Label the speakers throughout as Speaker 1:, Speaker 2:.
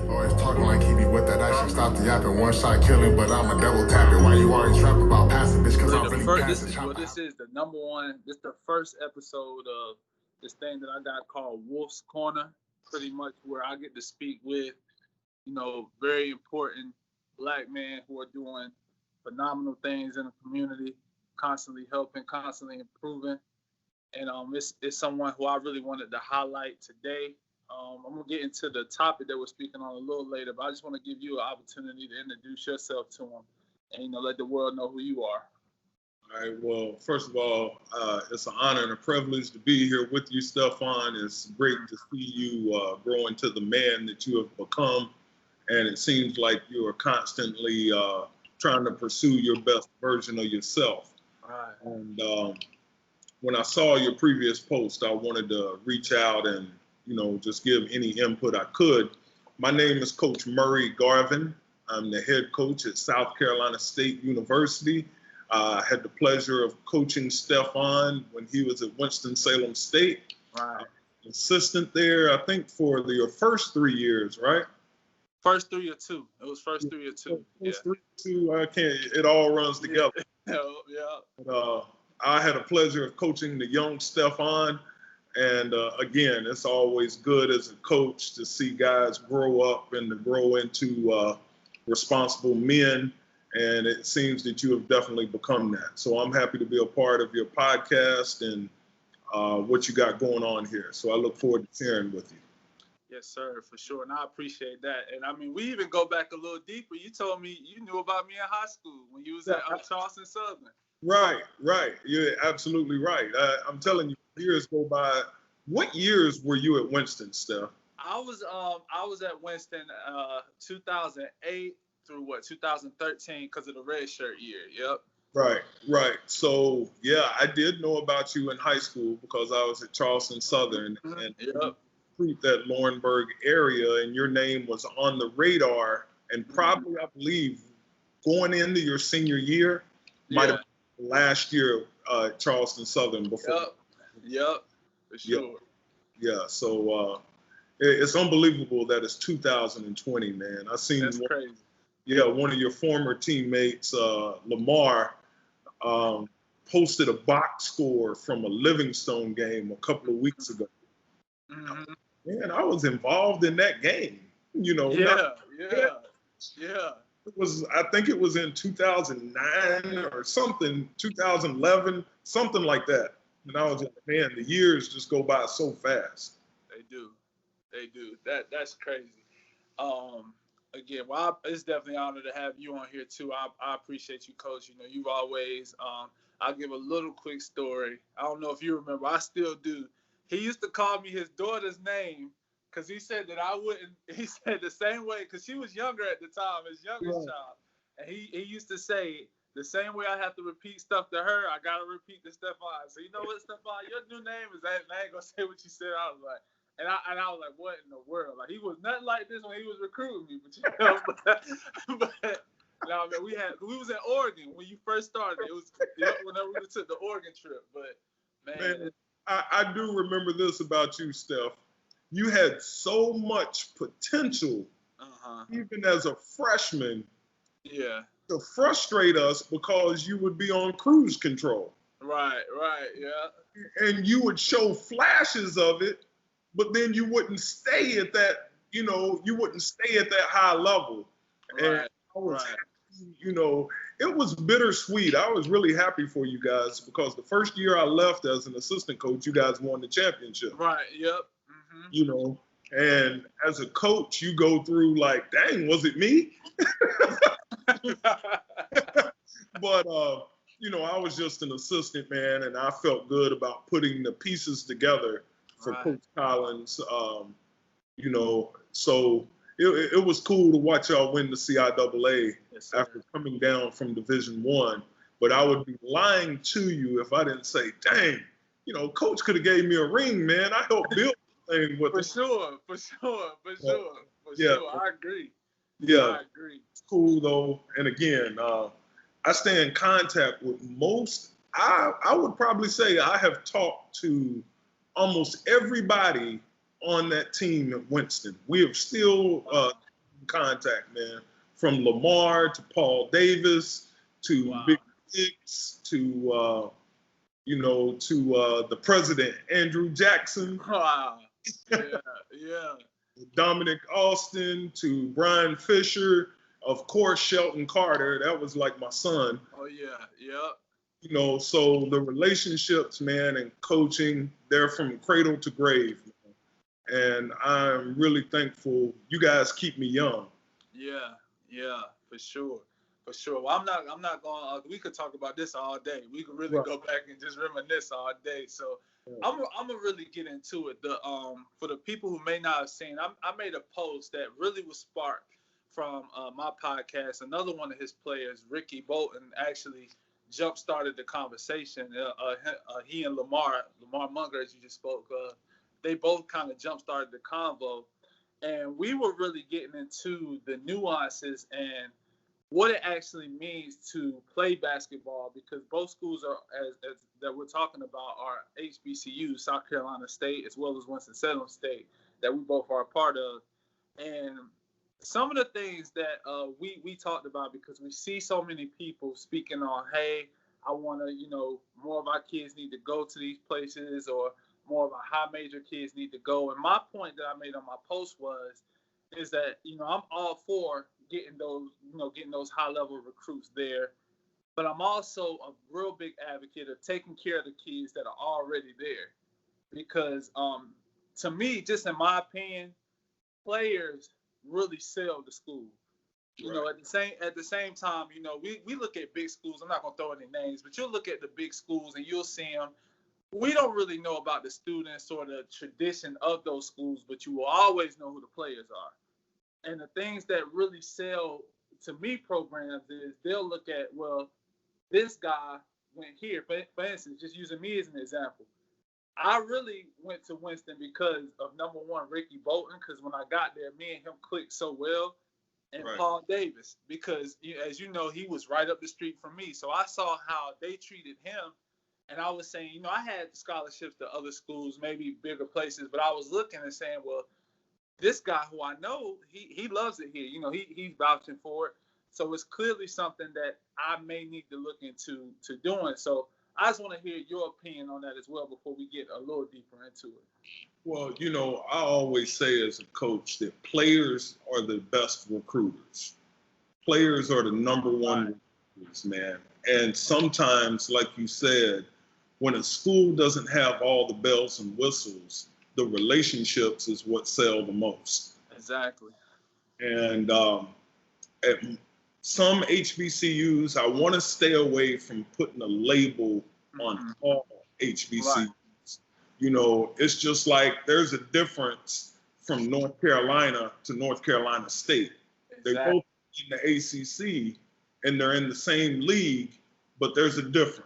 Speaker 1: Always talking like he be with that action. Stop the yapping, one shot killing, but I'm a double tapping. Why you always trapping about passing, bitch? Cause I'm really passing.
Speaker 2: This is the number one. This is the first episode of this thing that I got called Wolf's Corner. Pretty much where I get to speak with, very important black men who are doing phenomenal things in the community, constantly helping, constantly improving. And it's someone who I really wanted to highlight today. I'm gonna get into the topic that we're speaking on a little later, but I just want to give you an opportunity to introduce yourself to him and let the world know who you are.
Speaker 3: All right. Well, first of all, it's an honor and a privilege to be here with you, Stefan. It's great to see you grow into the man that you have become, and it seems like you are constantly trying to pursue your best version of yourself.
Speaker 2: All right.
Speaker 3: And when I saw your previous post, I wanted to reach out and just give any input I could. My name is Coach Murray Garvin. I'm the head coach at South Carolina State University. I had the pleasure of coaching Stefan when he was at Winston-Salem State.
Speaker 2: Right.
Speaker 3: Assistant there, I think, for your first 3 years, right?
Speaker 2: First 3 or 2. It was first 3 or 2.
Speaker 3: First 3 or 2, I can't, it all runs together.
Speaker 2: Yeah.
Speaker 3: But, I had a pleasure of coaching the young Stefan. And again, it's always good as a coach to see guys grow up and to grow into responsible men. And it seems that you have definitely become that. So I'm happy to be a part of your podcast and what you got going on here. So I look forward to sharing with you.
Speaker 2: Yes, sir, for sure. And I appreciate that. And I mean, we even go back a little deeper. You told me you knew about me in high school when you was at Charleston Southern.
Speaker 3: Right. You're absolutely right. I'm telling you, years go by. What years were you at Winston, Steph?
Speaker 2: I was at Winston 2008 through 2013 because of the red shirt year. Yep.
Speaker 3: Right. So yeah, I did know about you in high school because I was at Charleston Southern and that Laurinburg area, and your name was on the radar. And probably, I believe, going into your senior year, might have been last year at Charleston Southern before.
Speaker 2: Yep. For sure.
Speaker 3: Yeah. So it's unbelievable that it's 2020, man. I seen
Speaker 2: that's crazy.
Speaker 3: Yeah, one of your former teammates, Lamar, posted a box score from a Livingstone game a couple of weeks ago.
Speaker 2: Mm-hmm.
Speaker 3: Man, I was involved in that game.
Speaker 2: Yeah.
Speaker 3: I think it was in 2009 or something, 2011, something like that. And I was like, man, the years just go by so fast.
Speaker 2: They do. That's crazy. Again, well, it's definitely an honor to have you on here too. I appreciate you, Coach. You've always. I'll give a little quick story. I don't know if you remember. I still do. He used to call me his daughter's name because he said that I wouldn't. He said the same way because she was younger at the time, his youngest child, and he used to say the same way I have to repeat stuff to her, I gotta repeat to Stefan. So you know what, Stefan, your new name is that. I ain't gonna say what you said. I was like. And I was like, what in the world? Like, he was nothing like this when he was recruiting me. But no, man, we was in Oregon when you first started. It was whenever we took the Oregon trip. But, man.
Speaker 3: I do remember this about you, Steph. You had so much potential, even as a freshman, to frustrate us because you would be on cruise control.
Speaker 2: Right, yeah.
Speaker 3: And you would show flashes of it, but then you wouldn't stay at that, you wouldn't stay at that high level.
Speaker 2: Right,
Speaker 3: and I was happy, it was bittersweet. I was really happy for you guys because the first year I left as an assistant coach, you guys won the championship.
Speaker 2: Right, yep.
Speaker 3: Mm-hmm. And as a coach, you go through like, dang, was it me? But, I was just an assistant, man, and I felt good about putting the pieces together for Coach Collins, so it was cool to watch y'all win the CIAA after coming down from Division I. But I would be lying to you if I didn't say, dang, Coach could have gave me a ring, man. I helped build the thing with
Speaker 2: him. For sure. I agree.
Speaker 3: Yeah,
Speaker 2: I agree.
Speaker 3: It's cool, though. And again, I stay in contact with most. I would probably say I have talked to almost everybody on that team at Winston. We have still contact, man. From Lamar to Paul Davis to
Speaker 2: Wow.
Speaker 3: Big Six to the president Andrew Jackson,
Speaker 2: Wow. Yeah, yeah.
Speaker 3: Dominic Austin to Brian Fisher, of course Shelton Carter. That was like my son.
Speaker 2: Oh yeah, yep.
Speaker 3: So the relationships, man, and coaching, they're from cradle to grave. And I'm really thankful. You guys keep me young.
Speaker 2: Yeah, for sure. For sure. Well, I'm not going. We could talk about this all day. We could really
Speaker 3: Right.
Speaker 2: go back and just reminisce all day. So,
Speaker 3: Yeah.
Speaker 2: I'm gonna really get into it. For the people who may not have seen, I made a post that really was sparked from my podcast. Another one of his players, Ricky Bolton, actually jump started the conversation. He and Lamar Munger, as you just spoke, they both kind of jump started the convo, and we were really getting into the nuances and what it actually means to play basketball, because both schools are as that we're talking about are HBCUs, South Carolina State as well as Winston-Salem State, that we both are a part of. And some of the things that we talked about, because we see so many people speaking on, hey, I want to, more of our kids need to go to these places, or more of our high major kids need to go. And my point that I made on my post is that, I'm all for getting those high level recruits there, but I'm also a real big advocate of taking care of the kids that are already there, because to me, just in my opinion, players really sell the school.
Speaker 3: Right.
Speaker 2: At the same time, we look at big schools. I'm not gonna throw any names, but you'll look at the big schools and you'll see them. We don't really know about the students or the tradition of those schools, but you will always know who the players are. And the things that really sell to me programs is they'll look at, well, this guy went here. For instance, just using me as an example, I really went to Winston because of, number one, Ricky Bolton, because when I got there, me and him clicked so well, and
Speaker 3: Right.
Speaker 2: Paul Davis, because as you know, he was right up the street from me. So I saw how they treated him, and I was saying, I had scholarships to other schools, maybe bigger places, but I was looking and saying, well, this guy who I know, he loves it here. He's vouching for it. So it's clearly something that I may need to look into doing. So I just want to hear your opinion on that as well before we get a little deeper into it.
Speaker 3: Well, I always say as a coach that players are the best recruiters. Players are the number one recruiters, man. And sometimes, like you said, when a school doesn't have all the bells and whistles, the relationships is what sell the most.
Speaker 2: Exactly.
Speaker 3: And at some HBCUs, I want to stay away from putting a label on all HBCUs.
Speaker 2: Right.
Speaker 3: It's just like there's a difference from North Carolina to North Carolina State. They both in the ACC and they're in the same league, but there's a difference.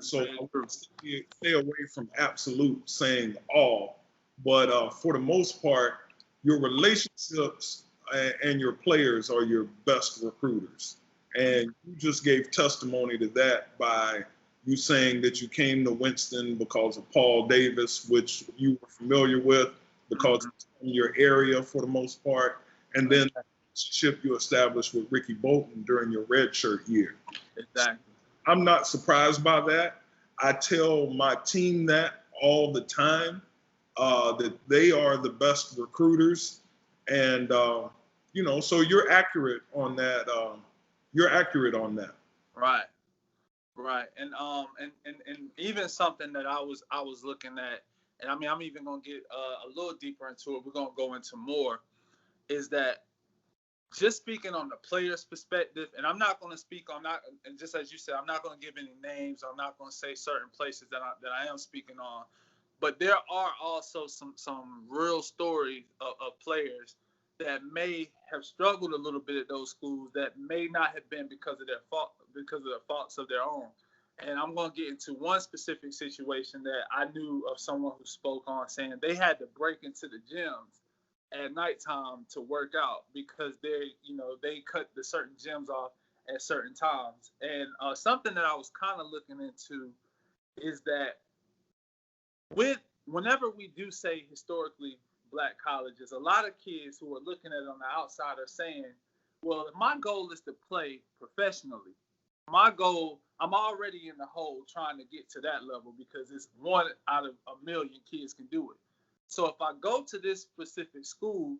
Speaker 3: So I want to stay away from absolute saying all, but for the most part, your relationships and your players are your best recruiters. And you just gave testimony to that by you saying that you came to Winston because of Paul Davis, which you were familiar with because it's in your area for the most part. And then the relationship you established with Ricky Bolton during your redshirt year.
Speaker 2: Exactly.
Speaker 3: I'm not surprised by that. I tell my team that all the time, that they are the best recruiters. And, so you're accurate on that. You're accurate on that.
Speaker 2: Right. And even something that I was looking at, and I mean, I'm even going to get a little deeper into it. We're going to go into more, is that just speaking on the player's perspective, and I'm not going to speak on that, and just as you said, I'm not going to give any names. I'm not going to say certain places that I am speaking on, but there are also some real stories of players that may have struggled a little bit at those schools that may not have been because of the faults of their own. And I'm going to get into one specific situation that I knew of someone who spoke on, saying they had to break into the gyms at nighttime to work out because they cut the certain gyms off at certain times. And something that I was kind of looking into is that whenever we do say historically black colleges, a lot of kids who are looking at it on the outside are saying, well, if my goal is to play professionally, my goal, I'm already in the hole trying to get to that level because it's 1 out of a million kids can do it. So if I go to this specific school,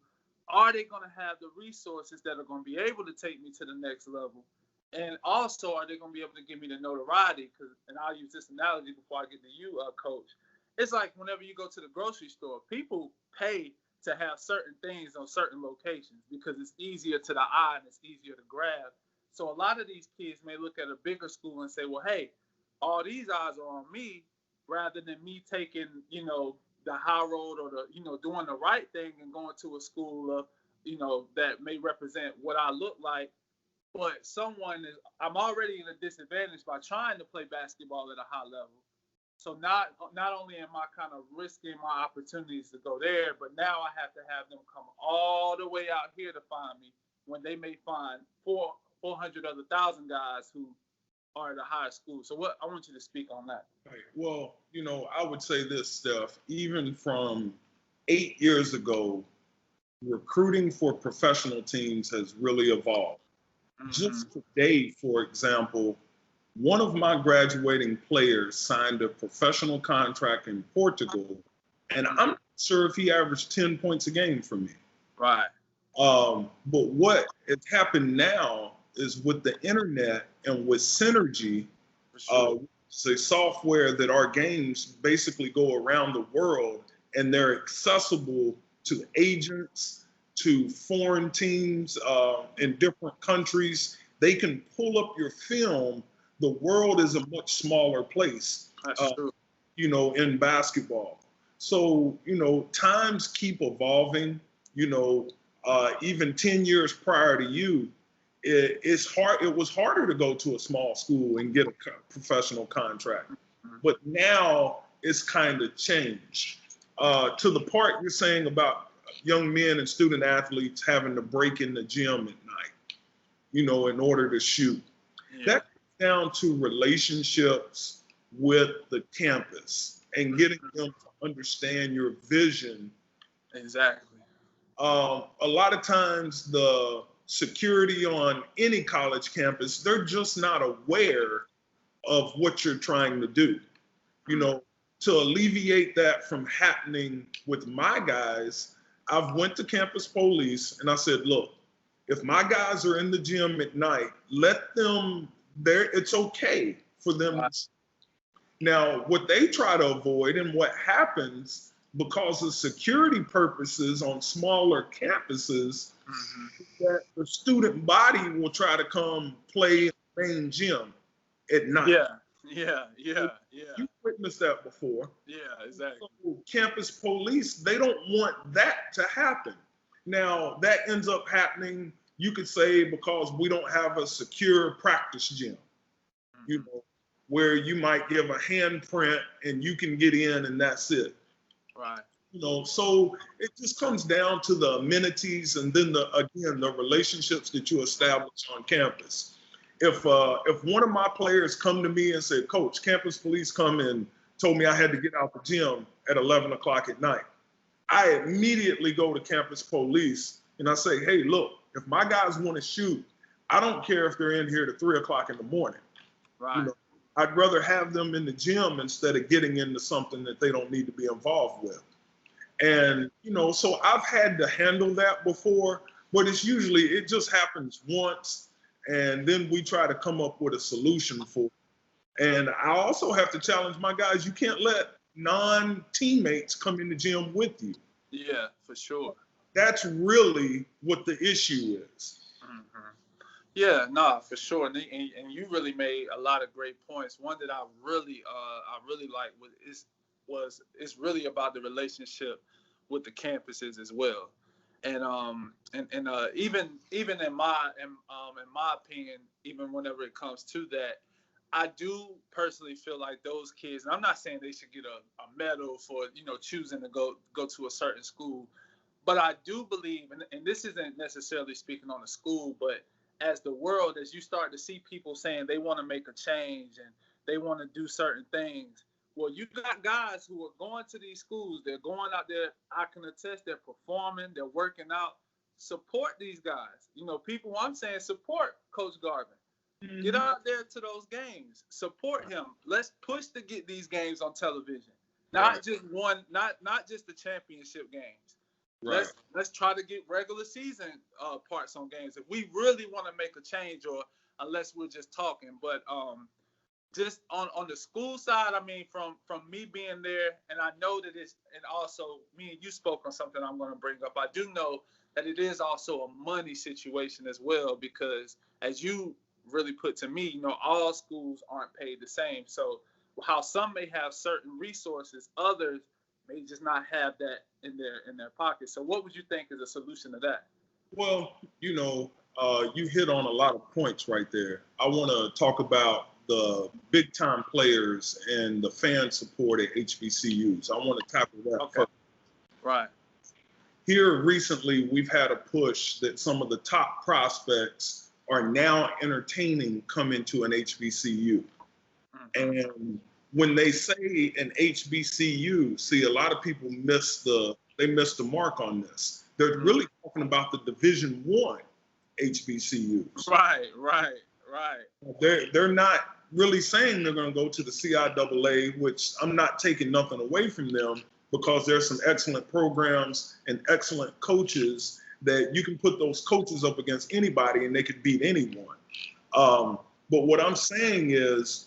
Speaker 2: are they going to have the resources that are going to be able to take me to the next level? And also, are they going to be able to give me the notoriety? And I'll use this analogy before I get to you, Coach. It's like whenever you go to the grocery store, people pay to have certain things on certain locations because it's easier to the eye and it's easier to grab. So a lot of these kids may look at a bigger school and say, well, hey, all these eyes are on me rather than me taking, the high road or doing the right thing and going to a school, that may represent what I look like. But I'm already in a disadvantage by trying to play basketball at a high level. So not only am I kind of risking my opportunities to go there, but now I have to have them come all the way out here to find me when they may find 400 other 1,000 guys who are at a higher school. So I want you to speak on that.
Speaker 3: Right. Well, I would say this, Steph, even from 8 years ago, recruiting for professional teams has really evolved. Mm-hmm. Just today, for example, one of my graduating players signed a professional contract in Portugal, and I'm not sure if he averaged 10 points a game for me.
Speaker 2: Right.
Speaker 3: But what has happened now is with the internet and with Synergy, it's a software that our games basically go around the world, and they're accessible to agents, to foreign teams in different countries. They can pull up your film. The world is a much smaller place, in basketball. So, times keep evolving. Even 10 years prior to you, it was harder to go to a small school and get a professional contract. But now it's kind of changed. To the part you're saying about young men and student athletes having to break in the gym at night, in order to shoot. Yeah. That comes down to relationships with the campus and getting them to understand your vision.
Speaker 2: Exactly.
Speaker 3: A lot of times the security on any college campus, they're just not aware of what you're trying to do. To alleviate that from happening with my guys, I've went to campus police and I said, look, if my guys are in the gym at night, let them there. It's okay for them. Now, what they try to avoid and what happens because of security purposes on smaller campuses, that the student body will try to come play in the main gym at night.
Speaker 2: Yeah.
Speaker 3: You witnessed that before.
Speaker 2: Yeah, exactly.
Speaker 3: So campus police, they don't want that to happen. Now, that ends up happening, you could say, because we don't have a secure practice gym, where you might give a handprint and you can get in and that's it.
Speaker 2: Right.
Speaker 3: So it just comes down to the amenities and then the relationships that you establish on campus. If one of my players come to me and say, Coach, campus police come and told me I had to get out the gym at 11 o'clock at night, I immediately go to campus police and I say, hey, look, if my guys want to shoot, I don't care if they're in here to 3 o'clock in the morning.
Speaker 2: Right.
Speaker 3: I'd rather have them in the gym instead of getting into something that they don't need to be involved with. And, so I've had to handle that before, but it just happens once. And then we try to come up with a solution for it. And I also have to challenge my guys. You can't let non-teammates come in the gym with you.
Speaker 2: Yeah, for sure.
Speaker 3: That's really what the issue is.
Speaker 2: Mm-hmm. Yeah, for sure. And you really made a lot of great points. One that I really like was it's really about the relationship with the campuses as well. And even in my opinion, even whenever it comes to that, I do personally feel like those kids, and I'm not saying they should get a medal for choosing to go to a certain school, but I do believe, and this isn't necessarily speaking on the school, but as you start to see people saying they want to make a change and they want to do certain things, Well, you got guys who are going to these schools. They're going out there. I can attest. They're performing. They're working out. Support these guys. You know, people. I'm saying support Coach Garvin.
Speaker 3: Mm-hmm.
Speaker 2: Get out there to those games. Support him. Let's push to get these games on television. Not just one. Not just the championship games.
Speaker 3: Right.
Speaker 2: Let's try to get regular season parts on games if we really want to make a change, or unless we're just talking. But just on the school side, I mean, from me being there, and I know that it's, and also me and you spoke on something I'm going to bring up. I do know that it is also a money situation as well, because as you really put to me, you know, all schools aren't paid the same. So how some may have certain resources, others may just not have that in their pocket. So what would you think is a solution to that?
Speaker 3: Well, you know, you hit on a lot of points right there. I want to talk about the big time players and the fan support at HBCUs. I want to tackle that first.
Speaker 2: Right.
Speaker 3: Here recently, we've had a push that some of the top prospects are now entertaining coming to an HBCU.
Speaker 2: Mm-hmm.
Speaker 3: And when they say an HBCU, see, a lot of people miss the mark on this. They're really talking about the Division I HBCUs.
Speaker 2: Right.
Speaker 3: They're not really saying they're going to go to the CIAA, which I'm not taking nothing away from them, because there's some excellent programs and excellent coaches that you can put those coaches up against anybody and they could beat anyone. But what I'm saying is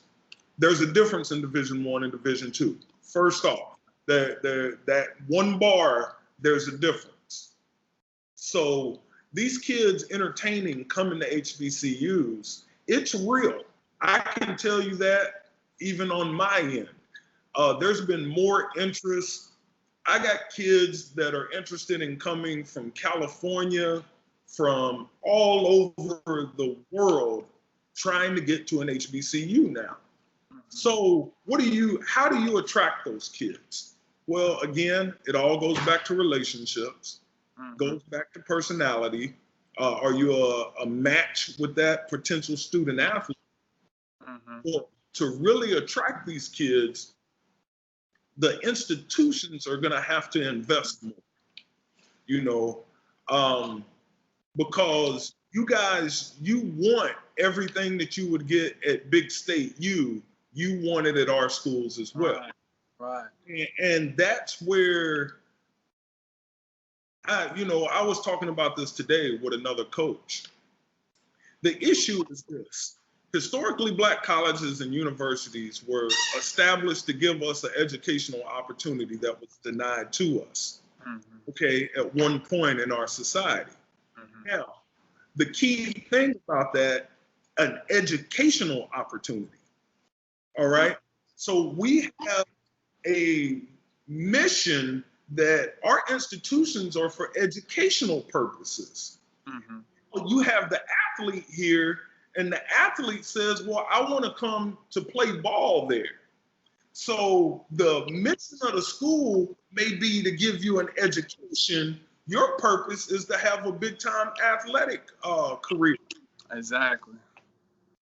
Speaker 3: there's a difference in Division I and Division II. First off, that one bar, there's a difference. So these kids entertaining coming to HBCUs, it's real. I can tell you that even on my end. There's been more interest. I got kids that are interested in coming from California, from all over the world, trying to get to an HBCU now. So how do you attract those kids? Well, again, it all goes back to relationships, goes back to personality. Are you a match with that potential student athlete? Well, to really attract these kids, the institutions are going to have to invest more, you know, because you guys, you want everything that you would get at Big State U, you want it at our schools as well.
Speaker 2: Right.
Speaker 3: And that's where, I was talking about this today with another coach. The issue is this. Historically, Black colleges and universities were established to give us an educational opportunity that was denied to us, okay, at one point in our society. Now, the key thing about that, an educational opportunity, all right? So we have a mission that our institutions are for educational purposes. You have the athlete here, and the athlete says, well, I want to come to play ball there. So the mission of the school may be to give you an education. Your purpose is to have a big time athletic career.
Speaker 2: Exactly.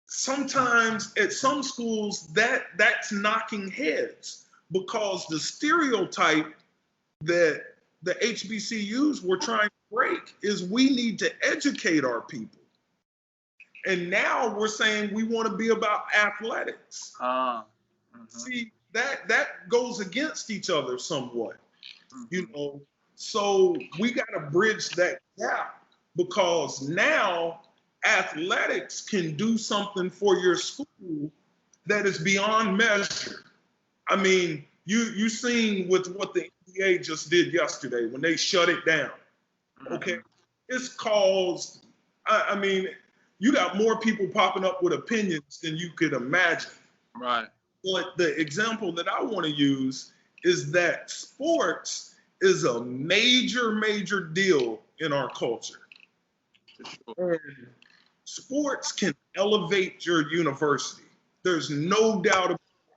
Speaker 3: Sometimes at some schools that's knocking heads, because the stereotype that the HBCUs were trying to break is we need to educate our people. And now we're saying we want to be about athletics. See, that goes against each other somewhat, you know. So we got to bridge that gap, because now athletics can do something for your school that is beyond measure. I mean, you seen with what the NBA just did yesterday when they shut it down. Okay, it's caused, I mean, you got more people popping up with opinions than you could imagine.
Speaker 2: Right.
Speaker 3: But the example that I want to use is that sports is a major, major deal in our culture. And sports can elevate your university. There's no doubt about it.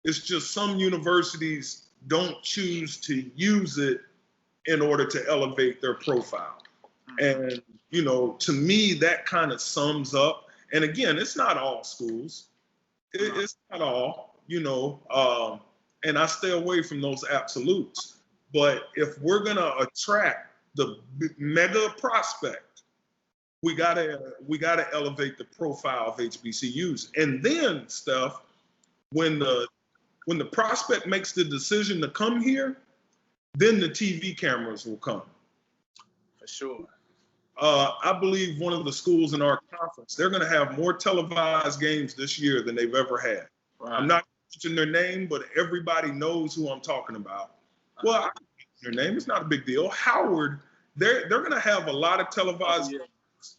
Speaker 3: It's just some universities don't choose to use it in order to elevate their profile. And, you know, to me, that kind of sums up. And again, it's not all schools. It's not all, you know. and I stay away from those absolutes. But if we're gonna attract the mega prospect, we gotta elevate the profile of HBCUs. And then, Steph, when the prospect makes the decision to come here, then the TV cameras will come.
Speaker 2: For sure.
Speaker 3: I believe one of the schools in our conference, they're going to have more televised games this year than they've ever had.
Speaker 2: Right.
Speaker 3: I'm not mentioning their name, but everybody knows who I'm talking about. Well, I can mention their name. It's not a big deal. Howard, they're going to have a lot of televised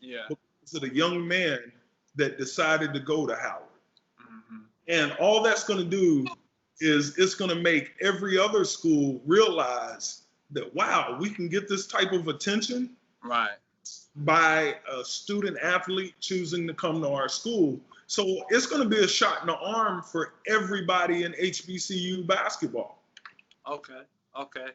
Speaker 2: Yeah.
Speaker 3: because of the young man that decided to go to Howard.
Speaker 2: Mm-hmm.
Speaker 3: And all that's going to do is it's going to make every other school realize that, wow, we can get this type of attention
Speaker 2: Right.
Speaker 3: by a student athlete choosing to come to our school. So it's going to be a shot in the arm for everybody in HBCU basketball.
Speaker 2: Okay.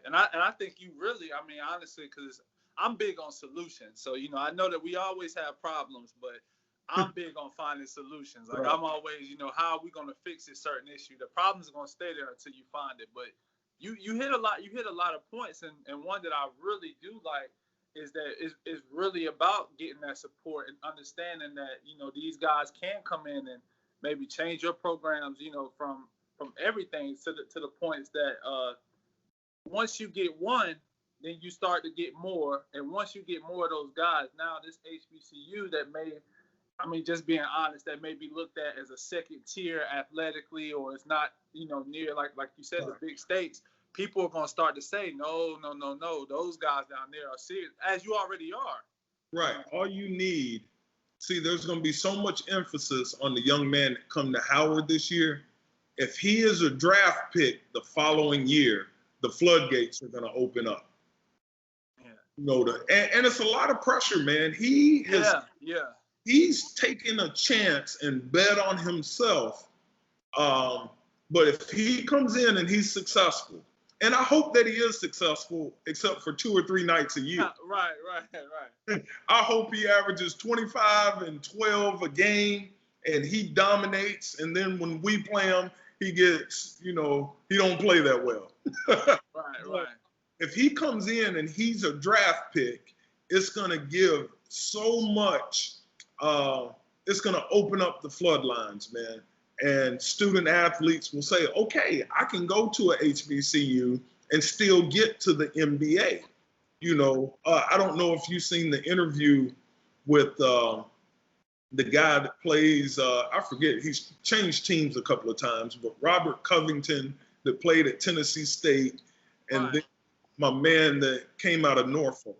Speaker 2: And I think you really, I mean, honestly, because I'm big on solutions. So, you know, I know that we always have problems, but I'm big on finding solutions. Like,
Speaker 3: Right.
Speaker 2: I'm always, you know, how are we going to fix a certain issue? The problem's going to stay there until you find it. But you hit a lot of points, and one that I really do like is that it's really about getting that support and understanding that, you know, these guys can come in and maybe change your programs, you know, from everything to the points that once you get one, then you start to get more. And once you get more of those guys, now this HBCU that may, I mean, just being honest, that may be looked at as a second tier athletically, or it's not, you know, near like you said, the big states. People are going to start to say, no, those guys down there are serious, as you already are.
Speaker 3: Right. All you need, see, there's going to be so much emphasis on the young man that come to Howard this year. If he is a draft pick the following year, the floodgates are going to open up.
Speaker 2: Yeah.
Speaker 3: You know, and it's a lot of pressure, man. He has, he's taken a chance and bet on himself. But if he comes in and he's successful, and I hope that he is successful, except for 2 or 3 nights a year.
Speaker 2: Right.
Speaker 3: I hope he averages 25 and 12 a game, and he dominates. And then when we play him, he gets, you know, he don't play that well.
Speaker 2: Right.
Speaker 3: If he comes in and he's a draft pick, it's going to give so much. It's going to open up the floodlines, man. And student athletes will say, okay, I can go to a HBCU and still get to the NBA. You know, I don't know if you've seen the interview with the guy that plays, I forget, he's changed teams a couple of times, but Robert Covington that played at Tennessee State, and then my man that came out of Norfolk.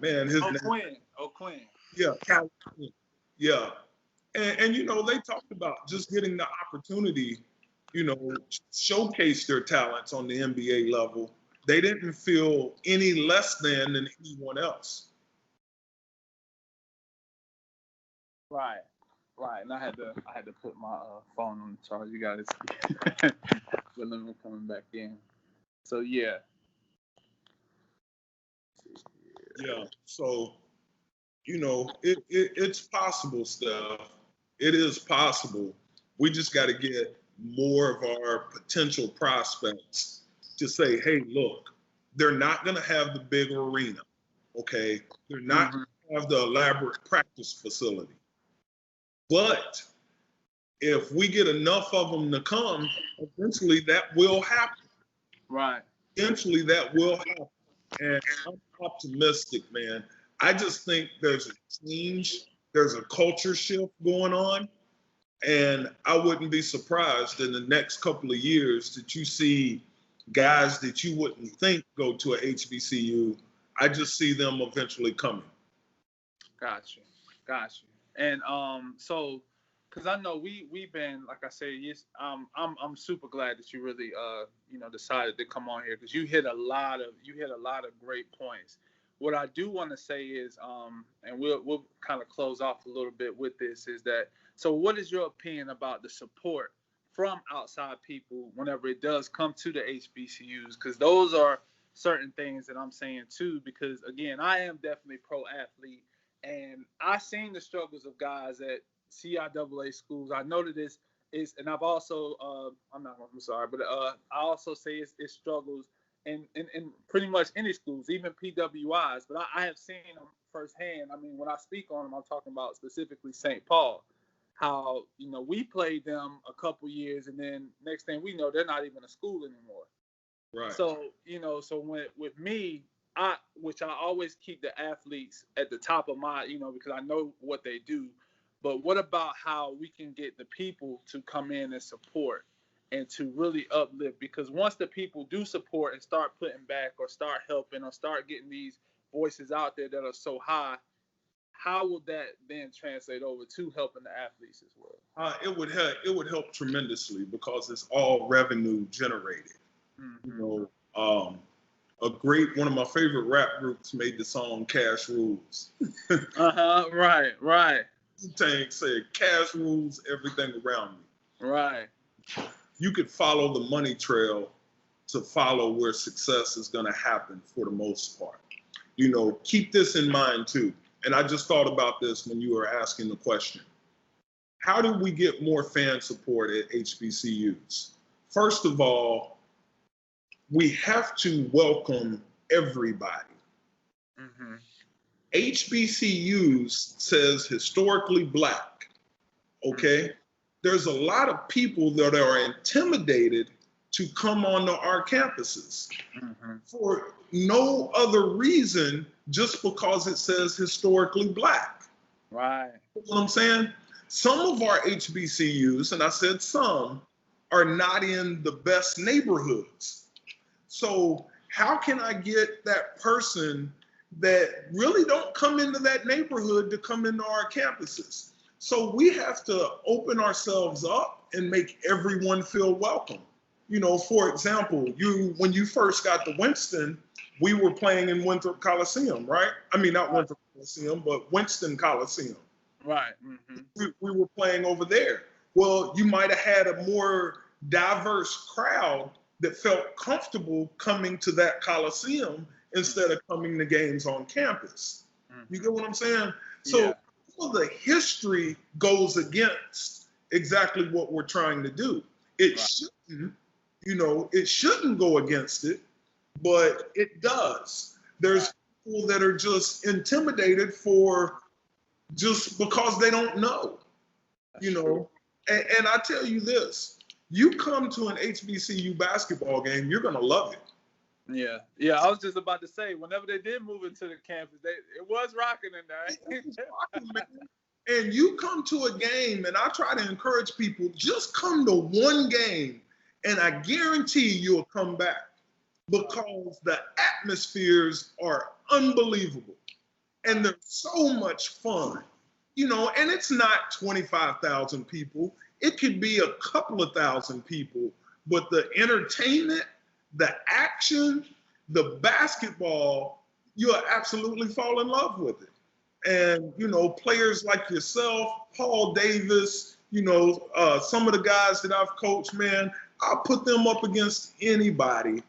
Speaker 3: Man, his name.
Speaker 2: O'Quinn.
Speaker 3: Yeah, California. Yeah. And, you know, they talked about just getting the opportunity, you know, showcase their talents on the NBA level. They didn't feel any less than anyone else.
Speaker 2: Right. And I had to put my phone on the charge. You guys, but let me coming back in. So yeah.
Speaker 3: Yeah. So, you know, it's possible, Steph. It is possible. We just got to get more of our potential prospects to say, hey, look, they're not going to have the big arena, okay? They're not going to have the elaborate practice facility. But if we get enough of them to come, eventually that will happen.
Speaker 2: Right.
Speaker 3: Eventually that will happen. And I'm optimistic, man. I just think there's a change. There's a culture shift going on. And I wouldn't be surprised in the next couple of years that you see guys that you wouldn't think go to a HBCU. I just see them eventually coming.
Speaker 2: Gotcha. And so, because I know we've been, like I said, yes, I'm super glad that you really you know, decided to come on here, because you hit a lot of great points. What I do want to say is, and we'll kind of close off a little bit with this, is that, so what is your opinion about the support from outside people whenever it does come to the HBCUs? Because those are certain things that I'm saying too, because again, I am definitely pro-athlete, and I've seen the struggles of guys at CIAA schools. I know that and I've also I'm sorry, but I also say it struggles in pretty much any schools, even PWIs. But I have seen them firsthand. I mean, when I speak on them, I'm talking about specifically St. Paul. How we played them a couple years, and then next thing we know, they're not even a school anymore.
Speaker 3: Right.
Speaker 2: So so with me, which I always keep the athletes at the top of my, because I know what they do. But what about how we can get the people to come in and support and to really uplift? Because once the people do support and start putting back or start helping or start getting these voices out there that are so high, how will that then translate over to helping the athletes as well?
Speaker 3: It would help tremendously because it's all revenue generated.
Speaker 2: Mm-hmm.
Speaker 3: One of my favorite rap groups made the song Cash Rules.
Speaker 2: Right.
Speaker 3: Wu-Tang said, cash rules everything around me.
Speaker 2: Right.
Speaker 3: You could follow the money trail to follow where success is going to happen for the most part. Keep this in mind too. And I just thought about this when you were asking the question. How do we get more fan support at HBCUs? First of all, we have to welcome everybody.
Speaker 2: Mm-hmm.
Speaker 3: HBCUs says historically Black, okay? There's a lot of people that are intimidated to come onto our campuses for no other reason, just because it says historically Black.
Speaker 2: Right.
Speaker 3: You know what I'm saying? Some of our HBCUs, and I said some, are not in the best neighborhoods. So how can I get that person that really don't come into that neighborhood to come into our campuses? So we have to open ourselves up and make everyone feel welcome. For example, when you first got to Winston, we were playing in Winthrop Coliseum, right? I mean, not Winthrop Coliseum, but Winston Coliseum.
Speaker 2: Right. Mm-hmm.
Speaker 3: We were playing over there. Well, you might have had a more diverse crowd that felt comfortable coming to that Coliseum instead of coming to games on campus. You get what I'm saying? So the history goes against exactly what we're trying to do. It shouldn't, it shouldn't go against it, but it does. There's people that are just intimidated just because they don't know, And I tell you this, you come to an HBCU basketball game, you're going to love it.
Speaker 2: Yeah. I was just about to say, whenever they did move into the campus, it was rocking in there.
Speaker 3: It was rocking, man. And you come to a game, and I try to encourage people, just come to one game, and I guarantee you'll come back because the atmospheres are unbelievable. And they're so much fun, and it's not 25,000 people. It could be a couple of thousand people, but the entertainment, the action, the basketball, you'll absolutely fall in love with it. And, players like yourself, Paul Davis, some of the guys that I've coached, man, I'll put them up against anybody.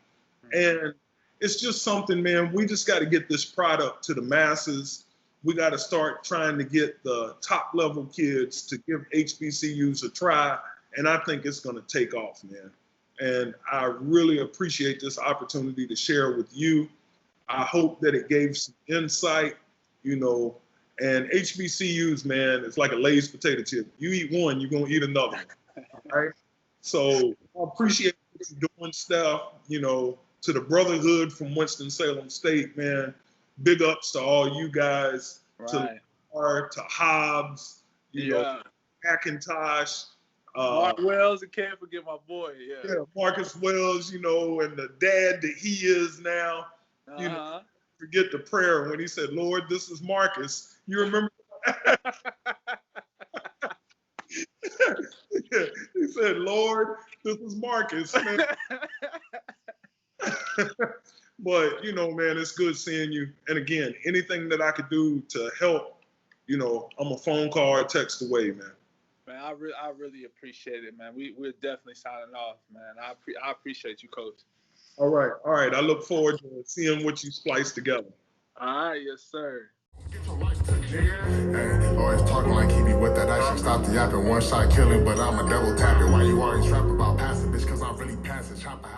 Speaker 3: And it's just something, man, we just got to get this product to the masses. We got to start trying to get the top level kids to give HBCUs a try. And I think it's going to take off, man. And I really appreciate this opportunity to share with you. I hope that it gave some insight, and HBCUs, man, it's like a Lay's potato chip. You eat one, you're going to eat another, right? So I appreciate you doing stuff, to the brotherhood from Winston-Salem State, man. Big ups to all you guys, to Hobbs, Hackintosh.
Speaker 2: Mark Wells, and can't forget my boy. Yeah,
Speaker 3: Marcus Wells, and the dad that he is now. Forget the prayer when he said, "Lord, this is Marcus." You remember? He said, "Lord, this is Marcus." But man, it's good seeing you. And again, anything that I could do to help, I'm a phone call or text away, man.
Speaker 2: Man, I really appreciate it, man. We're definitely signing off, man. I appreciate you, Coach.
Speaker 3: All right. I look forward to seeing what you splice together.
Speaker 2: All right, yes, sir.
Speaker 1: Get your life together. Hey, always talking like he be with that action. Stop the yapping, one shot killing, but I'm a double tapping. Why you always rapping about passing, bitch? Cause I'm really passing. Chopper